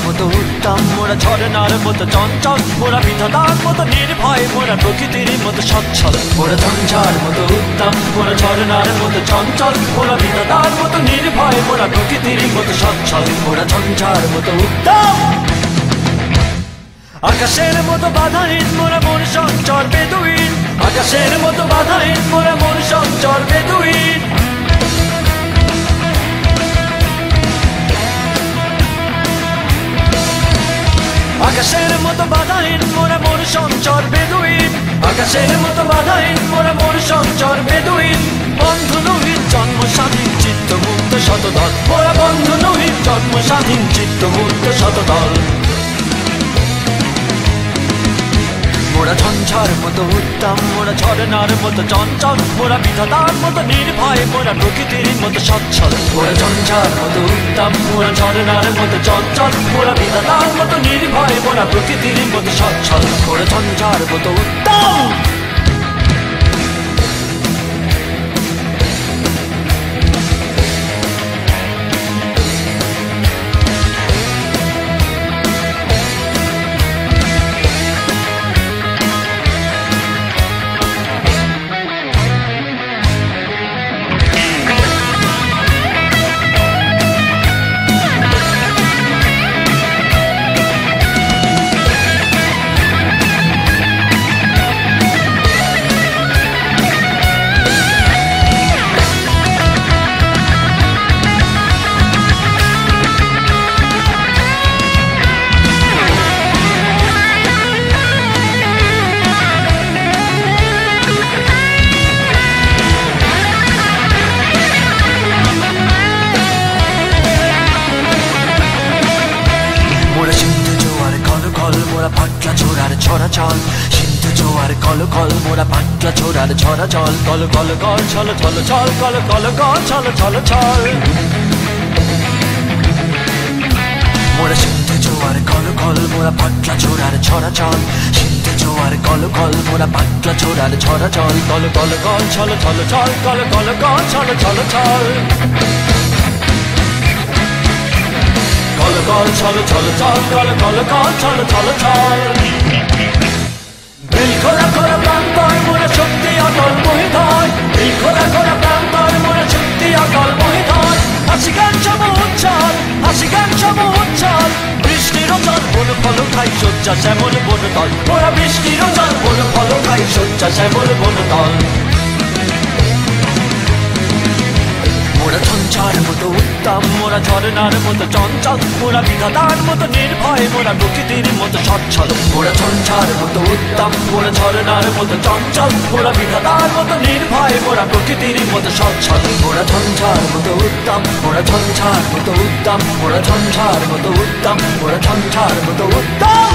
মতো উত্তম, মোরা ঝরনার মতো চঞ্চল, মোরা বিধাতার মতো নির্ভয়, মোরা প্রকৃতির মতো সচ্ছল। মোরা ঝঞ্ঝার মতো উত্তম, মোরা ঝরনার মতো চঞ্চল, মোরা বিধাতার মতো নির্ভয়, মোরা প্রকৃতির মতো সচ্ছল। মোরা ঝঞ্ঝার মতো উত্তম, আকাশের মতো বাধাহীন, মোরা মন সঞ্চর বেদুইন। আকাশের মতো বাধাহীন, মোরা মন সঞ্চর বেদুইন। আকাশের মতো বাধাহীন, মোরা মন সঞ্চর বেদুইন। আকাশের মতো বাধাহীন, মোরা মন সঞ্চর বেদুইন। বন্ধু নহিত জন্ম স্বাধীন চিত্ত মুক্ত শতদল, মোরা বন্ধু নহিত জন্ম স্বাধীন চিত্ত মুক্ত শতদল। মোরা ঝঞ্ঝার মতো উত্তম, মোরা ঝরনার মতো চঞ্চল, মোরা বিধাতার মতো নির্ভয়, মোরা প্রকৃতির মতো সচ্ছল। মোরা ঝঞ্ঝার মতো উত্তম, মোরা ঝরনার মতো চঞ্চল, মোরা বিধাতার মতো নির্ভয়, মোরা প্রকৃতির মতো সচ্ছল। মোরা ঝঞ্ঝার মতো উত্তম। পাটলা ছোড়ার ছড়া চল, সিন্ধু জোয়ার কল কল, মোরা পাটলা ছোড়ার ছড়া চল। কল কল কল ছল ছল ছল, কল কল কল ছল ছল ছল। মোরা সিন্ধু জোয়ার কল কল, মোরা পাটলা ছোড়ার ছড়া চল। সিন্ধু জোয়ার কল কল, মোরা পাটলা ছোড়ার ছড়া চল। কল কল কল ছল ছল ছল, কল কল কল ছল ছল ছল। কল কল ছল ছল ছল, কল কল কল ছল ছল ছল। দিল খোলা খোলা প্রান্তর, মোরা শক্তি অটল মহিধর। দিল খোলা খোলা প্রান্তর, মোরা শক্তি অটল মহিধর। হাসি গান সম উচ্ছল, হাসি গান সম উচ্ছল। বৃষ্টির জল বন ফল খাই শয্যা শ্যামল বন তল, মোরা বৃষ্টির জল বন ফল খাই শয্যা শ্যামল বন তল। মোরা ঝঞ্ঝার মতো উত্তম, মোরা ঝরনার মতো চঞ্চল, মোরা বিধাতার মতো নির্ভয়, মোরা প্রকৃতির মতো সচ্ছল। মোরা ঝঞ্ঝার মতো উত্তম, মোরা ঝরনার মতো চঞ্চল, মোরা বিধাতার মতো নির্ভয়, মোরা প্রকৃতির মতো সচ্ছল। মোরা ঝঞ্ঝার মতো উত্তম, মোরা ঝঞ্ঝার মতো উত্তম, মোরা ঝঞ্ঝার মতো উত্তম, মোরা ঝঞ্ঝার মতো উত্তম।